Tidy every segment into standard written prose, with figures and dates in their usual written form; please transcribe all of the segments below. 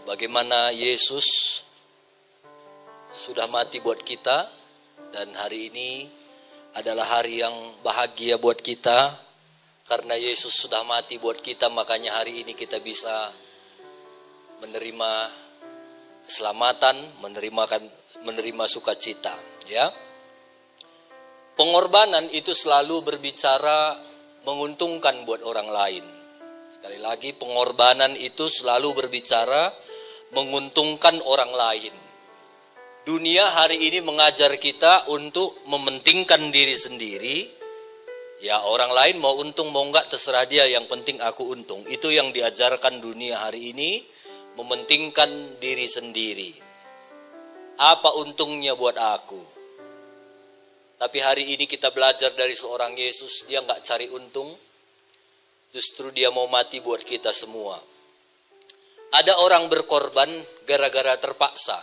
bagaimana Yesus sudah mati buat kita, dan hari ini adalah hari yang bahagia buat kita. Karena Yesus sudah mati buat kita, makanya hari ini kita bisa menerima keselamatan, menerima sukacita, ya. Pengorbanan itu selalu berbicara menguntungkan buat orang lain. Sekali lagi, pengorbanan itu selalu berbicara menguntungkan orang lain. Dunia hari ini mengajar kita untuk mementingkan diri sendiri. Ya, orang lain mau untung mau enggak terserah dia, yang penting aku untung. Itu yang diajarkan dunia hari ini, mementingkan diri sendiri. Apa untungnya buat aku? Tapi hari ini kita belajar dari seorang Yesus, dia enggak cari untung. Justru dia mau mati buat kita semua. Ada orang berkorban gara-gara terpaksa.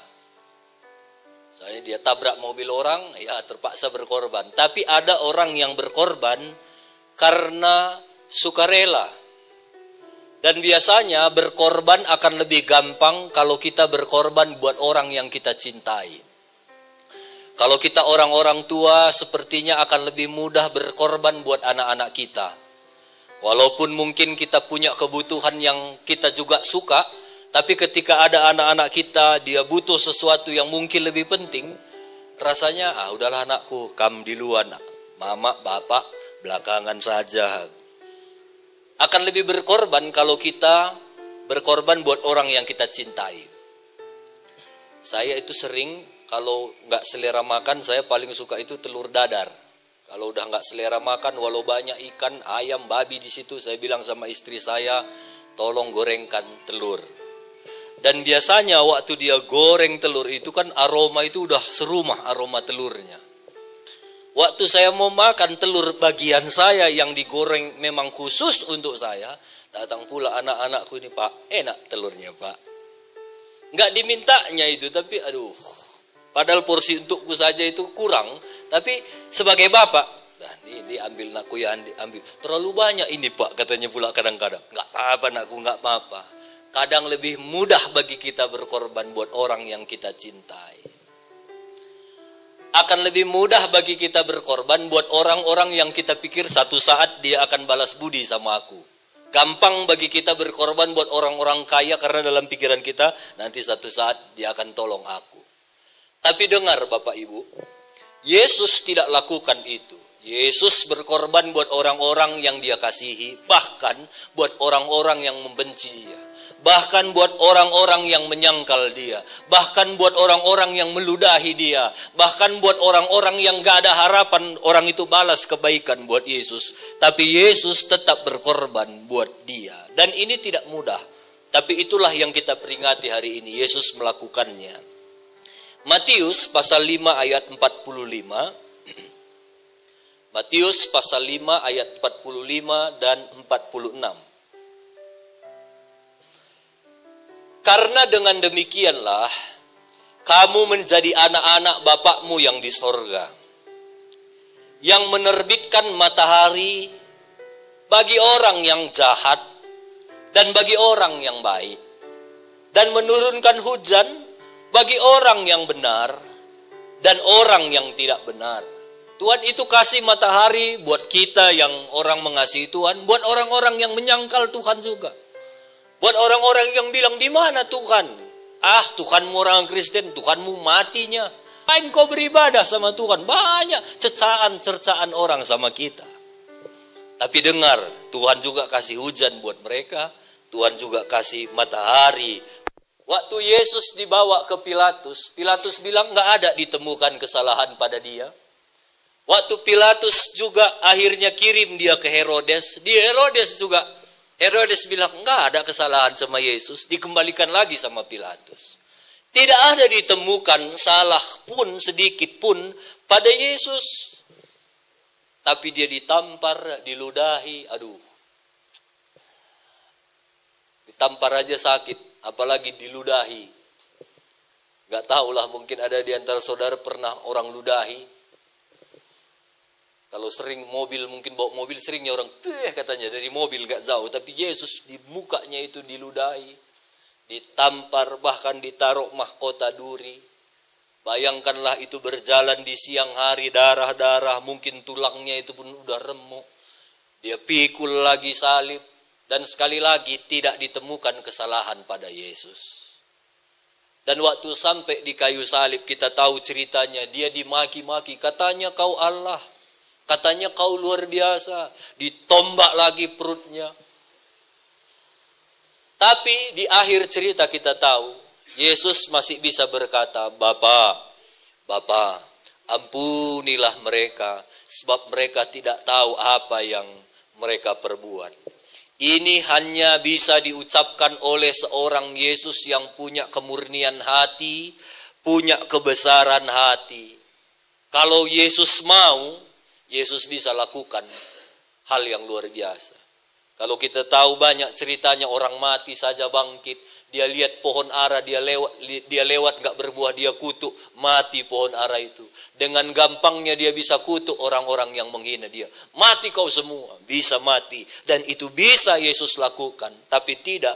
Soalnya dia tabrak mobil orang, ya terpaksa berkorban. Tapi ada orang yang berkorban karena sukarela. Dan biasanya berkorban akan lebih gampang kalau kita berkorban buat orang yang kita cintai. Kalau kita orang-orang tua, sepertinya akan lebih mudah berkorban buat anak-anak kita. Walaupun mungkin kita punya kebutuhan yang kita juga suka, tapi ketika ada anak-anak kita, dia butuh sesuatu yang mungkin lebih penting, rasanya, udahlah anakku, kamu duluan, mama, bapak, belakangan saja. Akan lebih berkorban kalau kita berkorban buat orang yang kita cintai. Saya itu sering, kalau nggak selera makan, saya paling suka itu telur dadar. Kalau udah nggak selera makan, walau banyak ikan, ayam, babi di situ, saya bilang sama istri saya, tolong gorengkan telur. Dan biasanya waktu dia goreng telur itu kan aroma itu udah serumah aroma telurnya. Waktu saya mau makan telur bagian saya yang digoreng memang khusus untuk saya, datang pula anak-anakku ini, Pak, enak telurnya Pak. Nggak dimintanya itu, tapi padahal porsi untukku saja itu kurang. Tapi sebagai bapak, nah ini ambil nakku ya, ambil. Terlalu banyak ini Pak, katanya pula kadang-kadang. Nggak apa-apa nakku, nggak apa-apa. Kadang lebih mudah bagi kita berkorban buat orang yang kita cintai. Akan lebih mudah bagi kita berkorban buat orang-orang yang kita pikir satu saat dia akan balas budi sama aku. Gampang bagi kita berkorban buat orang-orang kaya karena dalam pikiran kita nanti satu saat dia akan tolong aku. Tapi dengar Bapak Ibu, Yesus tidak lakukan itu. Yesus berkorban buat orang-orang yang dia kasihi, bahkan buat orang-orang yang membenci dia. Bahkan buat orang-orang yang menyangkal dia. Bahkan buat orang-orang yang meludahi dia. Bahkan buat orang-orang yang gak ada harapan orang itu balas kebaikan buat Yesus. Tapi Yesus tetap berkorban buat dia. Dan ini tidak mudah. Tapi itulah yang kita peringati hari ini. Yesus melakukannya. Matius pasal 5 ayat 45. Matius pasal 5 ayat 45 dan 46. Karena dengan demikianlah kamu menjadi anak-anak Bapakmu yang di sorga, yang menerbitkan matahari bagi orang yang jahat dan bagi orang yang baik, dan menurunkan hujan bagi orang yang benar dan orang yang tidak benar. Tuhan itu kasih matahari buat kita yang orang mengasihi Tuhan, buat orang-orang yang menyangkal Tuhan juga. Buat orang-orang yang bilang, di mana Tuhan? Tuhanmu orang Kristen, Tuhanmu matinya. Main kau beribadah sama Tuhan. Banyak cercaan orang sama kita. Tapi dengar, Tuhan juga kasih hujan buat mereka. Tuhan juga kasih matahari. Waktu Yesus dibawa ke Pilatus, Pilatus bilang nggak ada ditemukan kesalahan pada dia. Waktu Pilatus juga akhirnya kirim dia ke Herodes, di Herodes juga Herodes bilang enggak ada kesalahan sama Yesus, dikembalikan lagi sama Pilatus. Tidak ada ditemukan salah pun sedikit pun pada Yesus. Tapi dia ditampar, diludahi, ditampar aja sakit, apalagi diludahi. Enggak tahulah, mungkin ada di antara saudara pernah orang ludahi. Kalau sering mungkin bawa mobil seringnya orang katanya dari mobil gak jauh, tapi Yesus di mukanya itu diludahi. ditampar, bahkan ditaruh mahkota duri. Bayangkanlah itu berjalan di siang hari, darah-darah, mungkin tulangnya itu pun udah remuk. Dia pikul lagi salib, dan sekali lagi tidak ditemukan kesalahan pada Yesus. Dan waktu sampai di kayu salib, kita tahu ceritanya, dia dimaki-maki, katanya kau Allah, katanya kau luar biasa, ditombak lagi perutnya. Tapi di akhir cerita kita tahu, Yesus masih bisa berkata, Bapa, ampunilah mereka, sebab mereka tidak tahu apa yang mereka perbuat. Ini hanya bisa diucapkan oleh seorang Yesus yang punya kemurnian hati, punya kebesaran hati. Kalau Yesus mau, Yesus bisa lakukan hal yang luar biasa. Kalau kita tahu banyak ceritanya, orang mati saja bangkit. Dia lihat pohon ara, dia lewat gak berbuah, dia kutuk, mati pohon ara itu. Dengan gampangnya dia bisa kutuk orang-orang yang menghina dia. Mati kau semua, bisa mati. Dan itu bisa Yesus lakukan, tapi tidak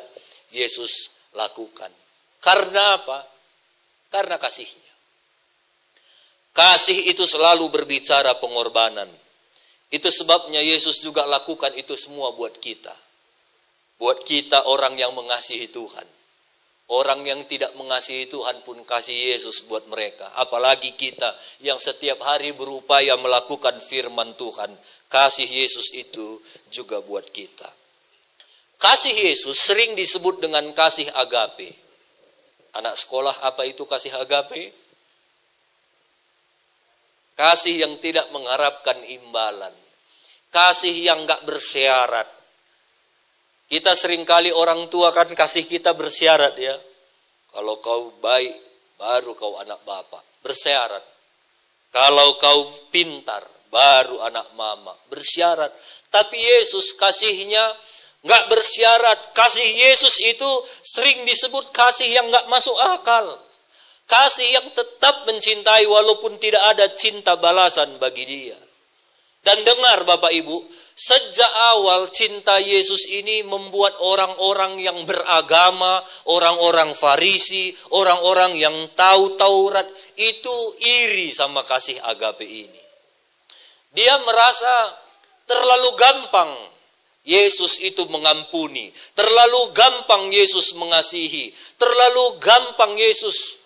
Yesus lakukan. Karena apa? Karena kasihnya. Kasih itu selalu berbicara pengorbanan. Itu sebabnya Yesus juga lakukan itu semua buat kita. Buat kita orang yang mengasihi Tuhan. Orang yang tidak mengasihi Tuhan pun kasih Yesus buat mereka. Apalagi kita yang setiap hari berupaya melakukan firman Tuhan. Kasih Yesus itu juga buat kita. Kasih Yesus sering disebut dengan kasih agape. Anak sekolah, apa itu kasih agape? Kasih yang tidak mengharapkan imbalan. Kasih yang gak bersyarat. Kita seringkali orang tua kan kasih kita bersyarat ya. Kalau kau baik, baru kau anak bapak. Bersyarat. Kalau kau pintar, baru anak mama. Bersyarat. Tapi Yesus kasihnya gak bersyarat. Kasih Yesus itu sering disebut kasih yang gak masuk akal. Kasih yang tetap mencintai walaupun tidak ada cinta balasan bagi dia. Dan dengar Bapak Ibu, sejak awal cinta Yesus ini membuat orang-orang yang beragama, orang-orang Farisi, orang-orang yang tahu Taurat itu iri sama kasih agape ini. Dia merasa terlalu gampang Yesus itu mengampuni, terlalu gampang Yesus mengasihi, terlalu gampang Yesus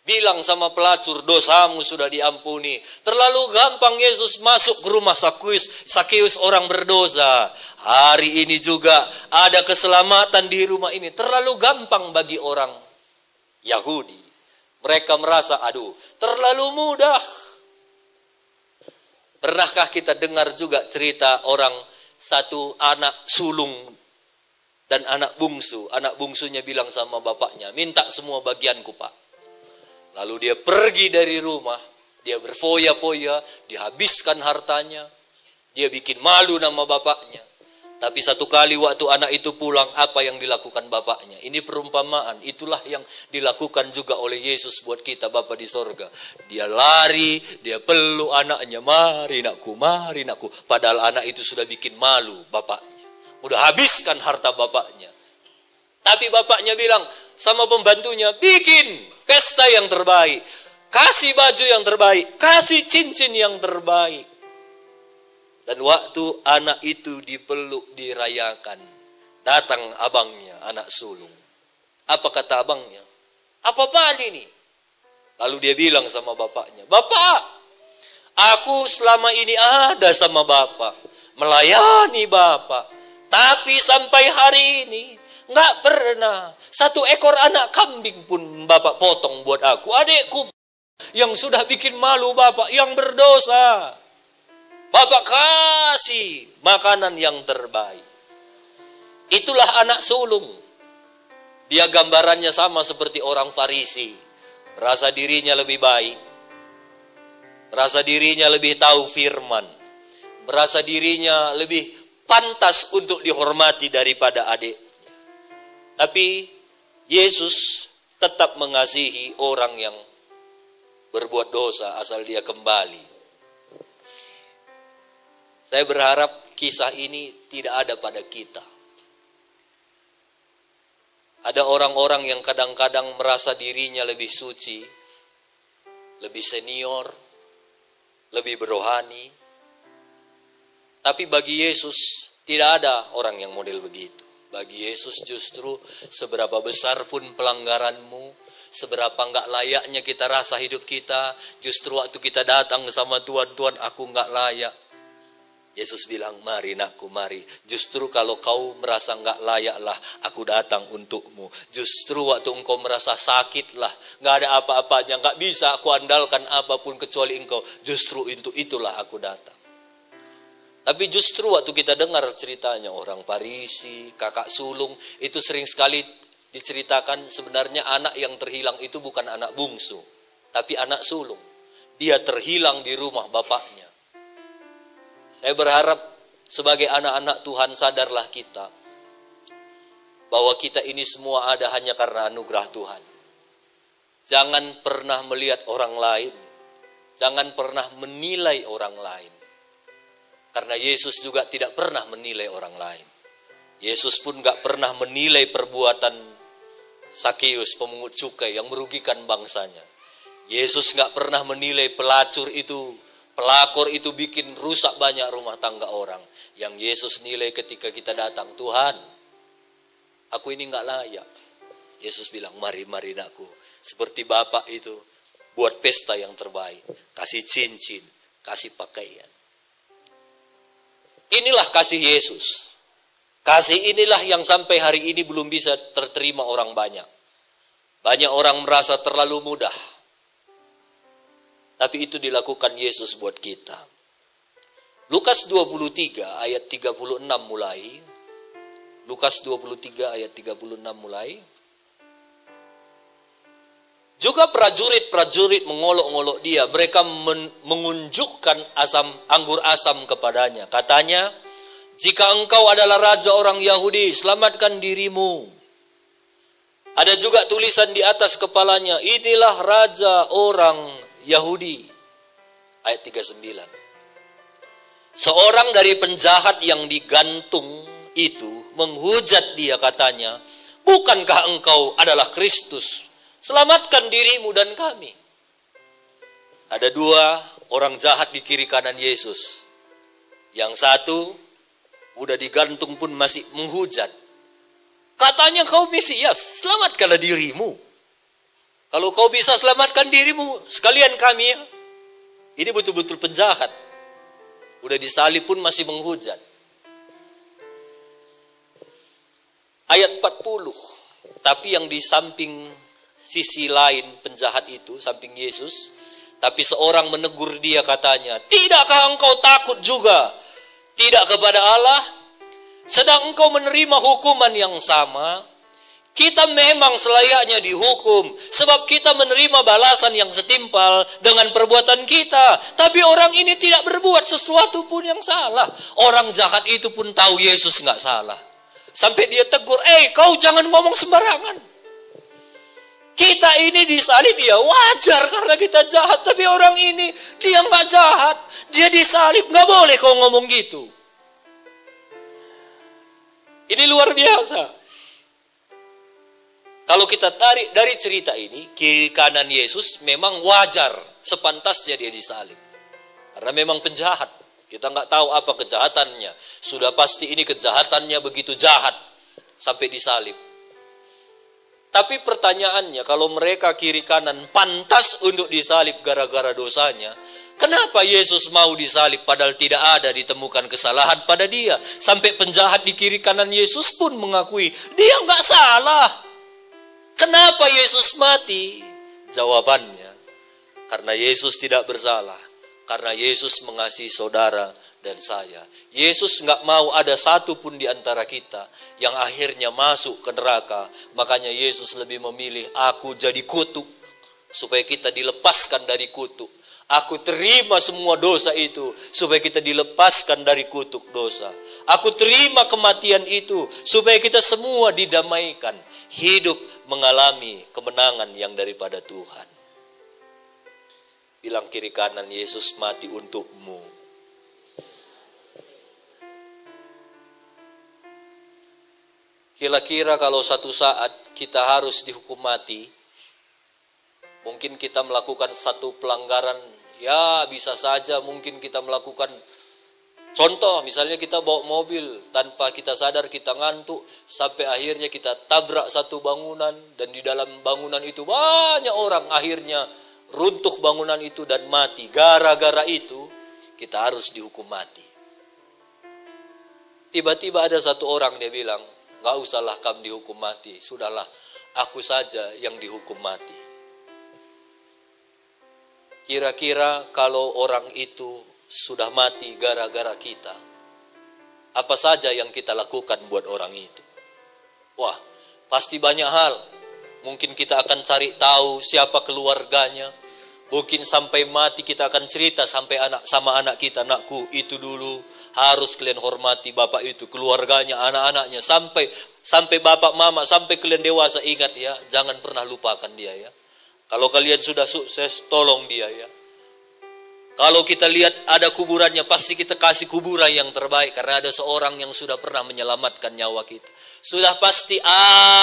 bilang sama pelacur, dosamu sudah diampuni. Terlalu gampang Yesus masuk ke rumah Sakeus orang berdosa. Hari ini juga ada keselamatan di rumah ini. Terlalu gampang bagi orang Yahudi. Mereka merasa, aduh, terlalu mudah. Pernahkah kita dengar juga cerita orang satu anak sulung dan anak bungsu. Anak bungsunya bilang sama bapaknya, minta semua bagianku Pak. Lalu dia pergi dari rumah, dia berfoya-foya, dihabiskan hartanya, dia bikin malu nama bapaknya. Tapi satu kali waktu anak itu pulang, apa yang dilakukan bapaknya? Ini perumpamaan, itulah yang dilakukan juga oleh Yesus buat kita Bapa di sorga. Dia lari, dia peluk anaknya, mari nakku, mari nakku. Padahal anak itu sudah bikin malu bapaknya. Udah habiskan harta bapaknya. Tapi bapaknya bilang sama pembantunya, bikin pesta yang terbaik, kasih baju yang terbaik, kasih cincin yang terbaik. Dan waktu anak itu dipeluk, dirayakan, datang abangnya, anak sulung. Apa kata abangnya? Apa-apaan ini? Lalu dia bilang sama bapaknya, Bapak, aku selama ini ada sama Bapak, melayani Bapak. Tapi sampai hari ini, nggak pernah satu ekor anak kambing pun Bapak potong buat aku. Adikku yang sudah bikin malu Bapak, yang berdosa. Bapak kasih makanan yang terbaik. Itulah anak sulung. Dia gambarannya sama seperti orang Farisi. Merasa dirinya lebih baik. Merasa dirinya lebih tahu firman. Merasa dirinya lebih pantas untuk dihormati daripada adik. Tapi Yesus tetap mengasihi orang yang berbuat dosa asal dia kembali. Saya berharap kisah ini tidak ada pada kita. Ada orang-orang yang kadang-kadang merasa dirinya lebih suci, lebih senior, lebih berohani. Tapi bagi Yesus tidak ada orang yang model begitu. Bagi Yesus justru seberapa besar pun pelanggaranmu, seberapa enggak layaknya kita rasa hidup kita, justru waktu kita datang sama Tuhan, Tuhan aku enggak layak. Yesus bilang, mari nakku, mari. Justru kalau kau merasa enggak layaklah, aku datang untukmu. Justru waktu engkau merasa sakitlah, enggak ada apa-apanya, enggak bisa aku andalkan apapun kecuali engkau. Justru itulah aku datang. Tapi justru waktu kita dengar ceritanya orang Farisi, kakak sulung, itu sering sekali diceritakan sebenarnya anak yang terhilang itu bukan anak bungsu, tapi anak sulung. Dia terhilang di rumah bapaknya. Saya berharap sebagai anak-anak Tuhan sadarlah kita bahwa kita ini semua ada hanya karena anugerah Tuhan. Jangan pernah melihat orang lain, jangan pernah menilai orang lain. Karena Yesus juga tidak pernah menilai orang lain. Yesus pun gak pernah menilai perbuatan Sakeus, pemungut cukai yang merugikan bangsanya. Yesus gak pernah menilai pelacur itu, pelakor itu bikin rusak banyak rumah tangga orang. Yang Yesus nilai ketika kita datang, Tuhan, aku ini gak layak. Yesus bilang, mari nakku. Seperti Bapak itu, buat pesta yang terbaik. Kasih cincin, kasih pakaian. Inilah kasih Yesus. Kasih inilah yang sampai hari ini belum bisa terterima orang banyak. Banyak orang merasa terlalu mudah. Tapi itu dilakukan Yesus buat kita. Lukas 23 ayat 36 mulai. Lukas 23 ayat 36 mulai. Juga prajurit-prajurit mengolok-olok dia. Mereka mengunjukkan anggur asam kepadanya. Katanya, jika engkau adalah raja orang Yahudi, selamatkan dirimu. Ada juga tulisan di atas kepalanya, inilah raja orang Yahudi. Ayat 39. Seorang dari penjahat yang digantung itu menghujat dia, katanya, bukankah engkau adalah Kristus? Selamatkan dirimu dan kami. Ada dua orang jahat di kiri kanan Yesus. Yang satu udah digantung pun masih menghujat. Katanya kau Mesias, selamatkanlah dirimu. Kalau kau bisa selamatkan dirimu, sekalian kami ya. Ini betul-betul penjahat. Udah disalib pun masih menghujat. Ayat 40. Tapi yang di samping sisi lain penjahat itu, samping Yesus, tapi seorang menegur dia, katanya, tidakkah engkau takut juga? Tidak kepada Allah? Sedang engkau menerima hukuman yang sama? Kita memang selayaknya dihukum, sebab kita menerima balasan yang setimpal dengan perbuatan kita. Tapi orang ini tidak berbuat sesuatu pun yang salah. Orang jahat itu pun tahu Yesus nggak salah. Sampai dia tegur, kau jangan ngomong sembarangan. Kita ini disalib ya wajar karena kita jahat. Tapi orang ini dia nggak jahat. Dia disalib, nggak boleh kau ngomong gitu. Ini luar biasa. Kalau kita tarik dari cerita ini, kiri kanan Yesus memang wajar. Sepantasnya dia disalib. Karena memang penjahat. Kita nggak tahu apa kejahatannya. Sudah pasti ini kejahatannya begitu jahat. Sampai disalib. Tapi pertanyaannya, kalau mereka kiri kanan pantas untuk disalib gara-gara dosanya, kenapa Yesus mau disalib padahal tidak ada ditemukan kesalahan pada dia? Sampai penjahat di kiri kanan Yesus pun mengakui, dia nggak salah. Kenapa Yesus mati? Jawabannya, karena Yesus tidak bersalah. Karena Yesus mengasihi saudara dan saya. Yesus nggak mau ada satu pun di antara kita yang akhirnya masuk ke neraka. Makanya Yesus lebih memilih aku jadi kutuk supaya kita dilepaskan dari kutuk. Aku terima semua dosa itu supaya kita dilepaskan dari kutuk dosa. Aku terima kematian itu supaya kita semua didamaikan, hidup mengalami kemenangan yang daripada Tuhan. Bilang kiri kanan, Yesus mati untukmu. Kira-kira kalau satu saat kita harus dihukum mati, mungkin kita melakukan satu pelanggaran, ya bisa saja mungkin kita melakukan, contoh misalnya kita bawa mobil, tanpa kita sadar kita ngantuk, sampai akhirnya kita tabrak satu bangunan, dan di dalam bangunan itu banyak orang, akhirnya runtuh bangunan itu dan mati. Gara-gara itu kita harus dihukum mati. Tiba-tiba ada satu orang, dia bilang, gak usahlah kamu dihukum mati, sudahlah aku saja yang dihukum mati. Kira-kira kalau orang itu sudah mati gara-gara kita, apa saja yang kita lakukan buat orang itu? Wah, pasti banyak hal. Mungkin kita akan cari tahu siapa keluarganya. Mungkin sampai mati kita akan cerita sampai sama anak kita, anakku itu dulu harus kalian hormati bapak itu, keluarganya, anak-anaknya, sampai bapak mama, sampai kalian dewasa. Ingat ya, jangan pernah lupakan dia ya. Kalau kalian sudah sukses, tolong dia ya. Kalau kita lihat ada kuburannya, pasti kita kasih kuburan yang terbaik, karena ada seorang yang sudah pernah menyelamatkan nyawa kita. Sudah pasti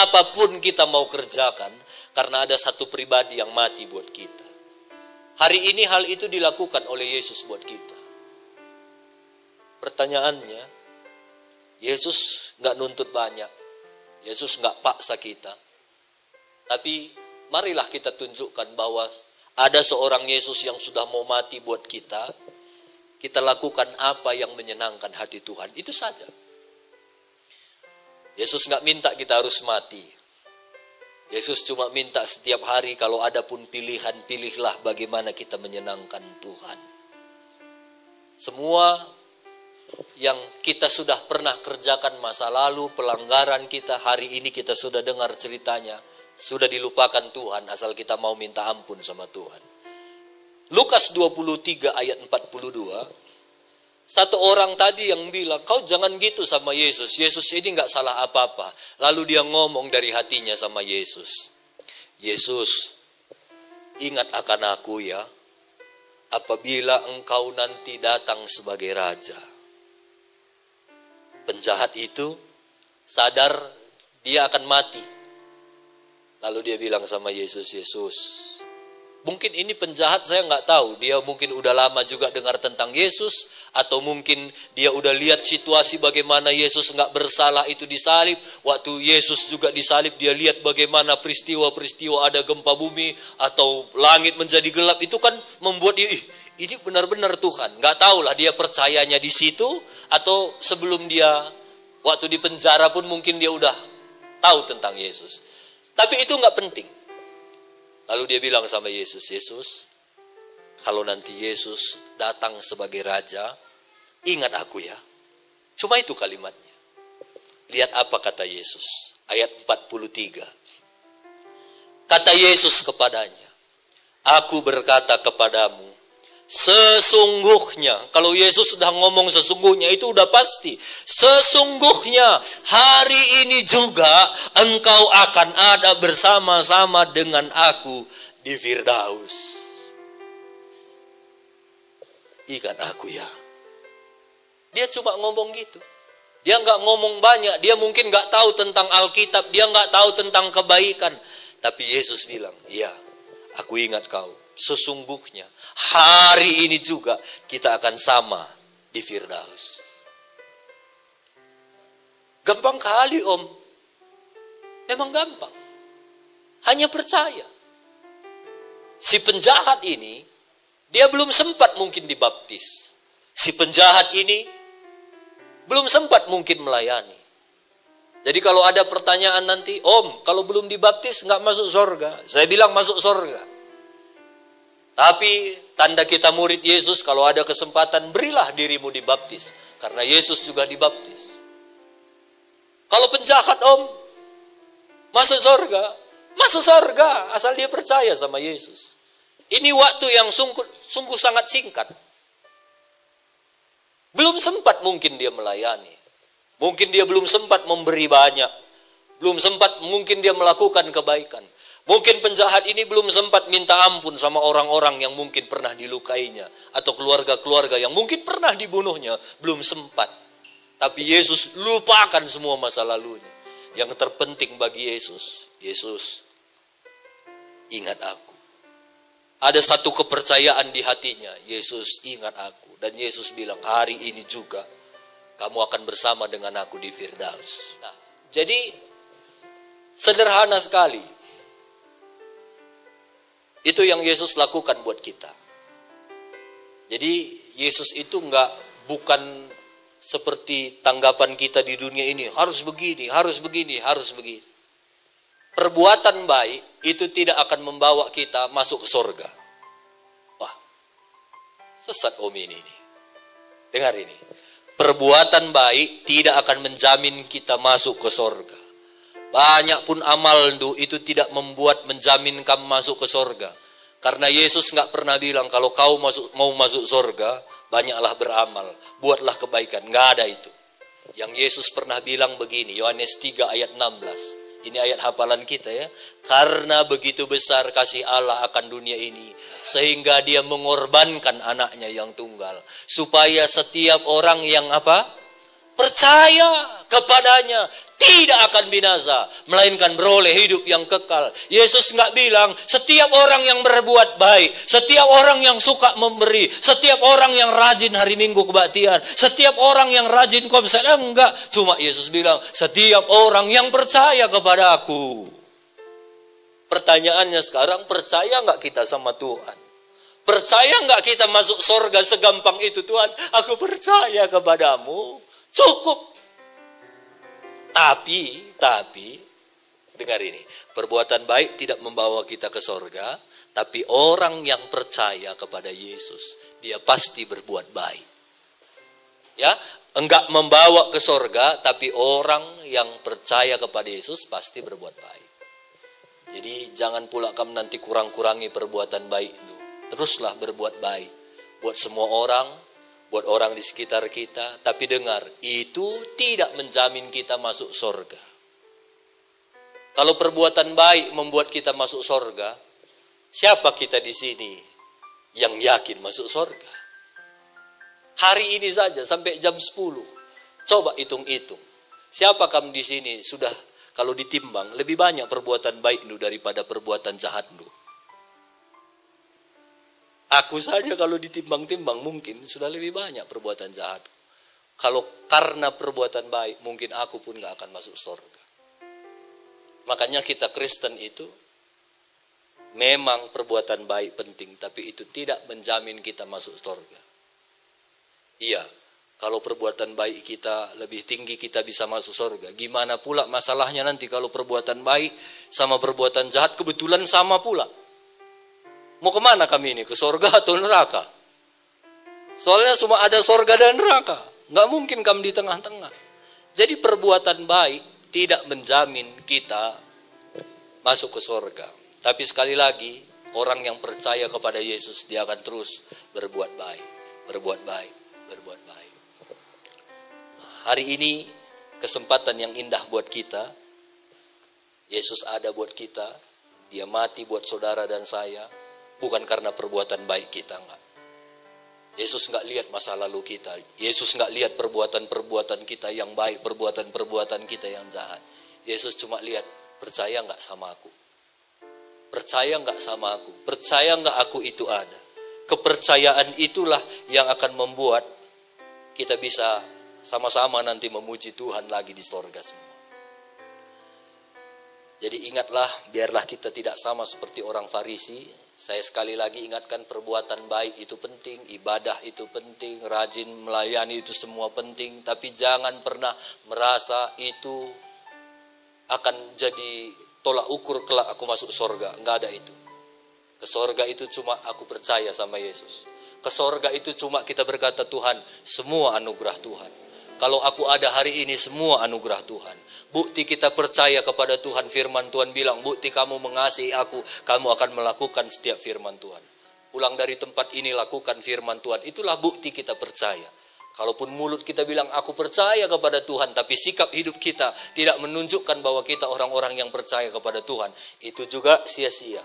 apapun kita mau kerjakan, karena ada satu pribadi yang mati buat kita. Hari ini hal itu dilakukan oleh Yesus buat kita. Pertanyaannya, Yesus nggak nuntut banyak, Yesus nggak paksa kita. Tapi marilah kita tunjukkan bahwa ada seorang Yesus yang sudah mau mati buat kita. Kita lakukan apa yang menyenangkan hati Tuhan, itu saja. Yesus nggak minta kita harus mati. Yesus cuma minta setiap hari kalau ada pun pilihan, pilihlah bagaimana kita menyenangkan Tuhan. Semua yang kita sudah pernah kerjakan masa lalu, pelanggaran kita, hari ini kita sudah dengar ceritanya, sudah dilupakan Tuhan asal kita mau minta ampun sama Tuhan. Lukas 23 ayat 42, satu orang tadi yang bilang, kau jangan gitu sama Yesus, Yesus ini gak salah apa-apa. Lalu dia ngomong dari hatinya sama Yesus, Yesus, ingat akan aku ya, apabila engkau nanti datang sebagai raja. Penjahat itu sadar dia akan mati. Lalu dia bilang sama Yesus, Yesus, mungkin ini penjahat saya nggak tahu. Dia mungkin udah lama juga dengar tentang Yesus, atau mungkin dia udah lihat situasi bagaimana Yesus nggak bersalah itu disalib. Waktu Yesus juga disalib, dia lihat bagaimana peristiwa-peristiwa ada gempa bumi atau langit menjadi gelap. Itu kan membuat dia, ini benar-benar Tuhan. Nggak tahulah dia percayanya di situ atau sebelum dia waktu di penjara pun mungkin dia udah tahu tentang Yesus. Tapi itu nggak penting. Lalu dia bilang sama Yesus, Yesus, kalau nanti Yesus datang sebagai raja, ingat aku ya. Cuma itu kalimatnya. Lihat apa kata Yesus. Ayat 43. Kata Yesus kepadanya, aku berkata kepadamu, sesungguhnya, kalau Yesus sudah ngomong sesungguhnya, itu udah pasti. Sesungguhnya hari ini juga engkau akan ada bersama-sama dengan aku di Firdaus. Ingat aku ya. Dia cuma ngomong gitu. Dia nggak ngomong banyak. Dia mungkin nggak tahu tentang Alkitab. Dia nggak tahu tentang kebaikan. Tapi Yesus bilang, iya, aku ingat kau. Sesungguhnya hari ini juga kita akan sama di Firdaus. Gampang kali om. Memang gampang. Hanya percaya. Si penjahat ini, dia belum sempat mungkin dibaptis. Si penjahat ini belum sempat mungkin melayani. Jadi kalau ada pertanyaan nanti, om, kalau belum dibaptis nggak masuk surga. Saya bilang masuk surga. Tapi tanda kita murid Yesus, kalau ada kesempatan berilah dirimu dibaptis. Karena Yesus juga dibaptis. Kalau penjahat om, masuk surga. Masuk surga asal dia percaya sama Yesus. Ini waktu yang sungguh sangat singkat. Belum sempat mungkin dia melayani. Mungkin dia belum sempat memberi banyak. Belum sempat mungkin dia melakukan kebaikan. Mungkin penjahat ini belum sempat minta ampun sama orang-orang yang mungkin pernah dilukainya. Atau keluarga-keluarga yang mungkin pernah dibunuhnya. Belum sempat. Tapi Yesus lupakan semua masa lalunya. Yang terpenting bagi Yesus, Yesus, ingat aku. Ada satu kepercayaan di hatinya, Yesus ingat aku. Dan Yesus bilang, hari ini juga kamu akan bersama dengan aku di Firdaus. Nah, jadi sederhana sekali. Itu yang Yesus lakukan buat kita. Jadi Yesus itu bukan seperti tanggapan kita di dunia ini. Harus begini, harus begini, harus begini. Perbuatan baik itu tidak akan membawa kita masuk ke sorga. Wah, sesat om ini. Dengar ini. Perbuatan baik tidak akan menjamin kita masuk ke sorga. Banyak pun amal itu tidak menjamin kamu masuk ke sorga. Karena Yesus nggak pernah bilang kalau kau mau masuk sorga, banyaklah beramal, buatlah kebaikan. Nggak ada itu. Yang Yesus pernah bilang begini, Yohanes 3 ayat 16. Ini ayat hafalan kita ya. Karena begitu besar kasih Allah akan dunia ini, sehingga dia mengorbankan anaknya yang tunggal. Supaya setiap orang yang percaya kepadanya tidak akan binasa, melainkan beroleh hidup yang kekal. Yesus nggak bilang setiap orang yang berbuat baik, setiap orang yang suka memberi, setiap orang yang rajin hari Minggu kebaktian, setiap orang yang rajin komsel. Enggak, cuma Yesus bilang setiap orang yang percaya kepada aku. Pertanyaannya sekarang, percaya nggak kita sama Tuhan? Percaya nggak kita masuk surga segampang itu? Tuhan, aku percaya kepadamu. Cukup. Tapi, dengar ini, perbuatan baik tidak membawa kita ke sorga, tapi orang yang percaya kepada Yesus, dia pasti berbuat baik. Ya, enggak membawa ke sorga, tapi orang yang percaya kepada Yesus pasti berbuat baik. Jadi jangan pula kamu nanti kurang-kurangi perbuatan baik itu. Teruslah berbuat baik buat semua orang, buat orang di sekitar kita. Tapi dengar, itu tidak menjamin kita masuk sorga. Kalau perbuatan baik membuat kita masuk sorga, siapa kita di sini yang yakin masuk sorga? Hari ini saja sampai jam 10. Coba hitung-hitung. Siapa kamu di sini sudah kalau ditimbang lebih banyak perbuatan baik daripada perbuatan jahat. Aku saja kalau ditimbang-timbang mungkin sudah lebih banyak perbuatan jahat. Kalau karena perbuatan baik mungkin aku pun gak akan masuk surga. Makanya kita Kristen itu memang perbuatan baik penting, tapi itu tidak menjamin kita masuk surga. Iya, kalau perbuatan baik kita lebih tinggi kita bisa masuk surga. Gimana pula masalahnya nanti kalau perbuatan baik sama perbuatan jahat kebetulan sama pula. Mau kemana kami ini? Ke surga atau neraka? Soalnya semua ada surga dan neraka. Nggak mungkin kami di tengah-tengah. Jadi perbuatan baik tidak menjamin kita masuk ke surga. Tapi sekali lagi, orang yang percaya kepada Yesus, dia akan terus berbuat baik. Berbuat baik, berbuat baik. Hari ini, kesempatan yang indah buat kita. Yesus ada buat kita. Dia mati buat saudara dan saya. Bukan karena perbuatan baik kita, enggak. Yesus enggak lihat masa lalu kita. Yesus enggak lihat perbuatan-perbuatan kita yang baik, perbuatan-perbuatan kita yang jahat. Yesus cuma lihat, percaya enggak sama aku? Percaya enggak sama aku? Percaya enggak aku itu ada? Kepercayaan itulah yang akan membuat kita bisa sama-sama nanti memuji Tuhan lagi di surga semua. Jadi ingatlah, biarlah kita tidak sama seperti orang Farisi. Saya sekali lagi ingatkan, perbuatan baik itu penting, ibadah itu penting, rajin melayani itu semua penting. Tapi jangan pernah merasa itu akan jadi tolak ukur kelak aku masuk surga. Enggak ada itu. Ke surga itu cuma aku percaya sama Yesus. Ke surga itu cuma kita berkata, Tuhan, semua anugerah Tuhan. Kalau aku ada hari ini, semua anugerah Tuhan. Bukti kita percaya kepada Tuhan, firman Tuhan bilang, bukti kamu mengasihi aku, kamu akan melakukan setiap firman Tuhan. Pulang dari tempat ini, lakukan firman Tuhan. Itulah bukti kita percaya. Kalaupun mulut kita bilang, aku percaya kepada Tuhan, tapi sikap hidup kita tidak menunjukkan bahwa kita orang-orang yang percaya kepada Tuhan, itu juga sia-sia.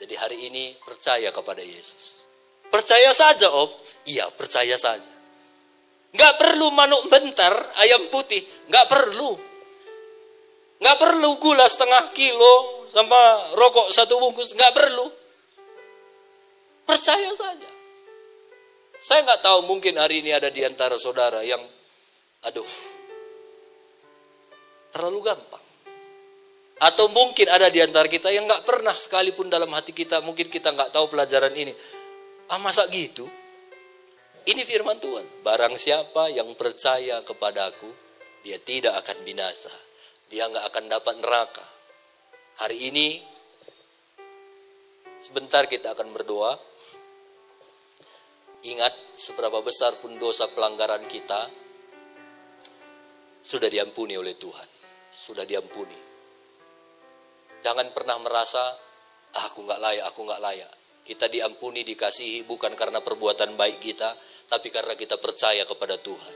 Jadi hari ini, percaya kepada Yesus. Percaya saja, Om. Iya, percaya saja. Nggak perlu manuk bentar, ayam putih. Nggak perlu. Nggak perlu gula setengah kilo sama rokok 1 bungkus, nggak perlu. Percaya saja. Saya nggak tahu, mungkin hari ini ada di antara saudara yang, terlalu gampang. Atau mungkin ada di antara kita yang nggak pernah sekalipun dalam hati kita, mungkin kita nggak tahu pelajaran ini. Masa gitu? Ini firman Tuhan. Barang siapa yang percaya kepadaku, dia tidak akan binasa. Dia nggak akan dapat neraka. Hari ini, sebentar kita akan berdoa. Ingat, seberapa besar pun dosa pelanggaran kita, sudah diampuni oleh Tuhan. Sudah diampuni. Jangan pernah merasa, aku nggak layak. Kita diampuni, dikasihi bukan karena perbuatan baik kita, tapi karena kita percaya kepada Tuhan.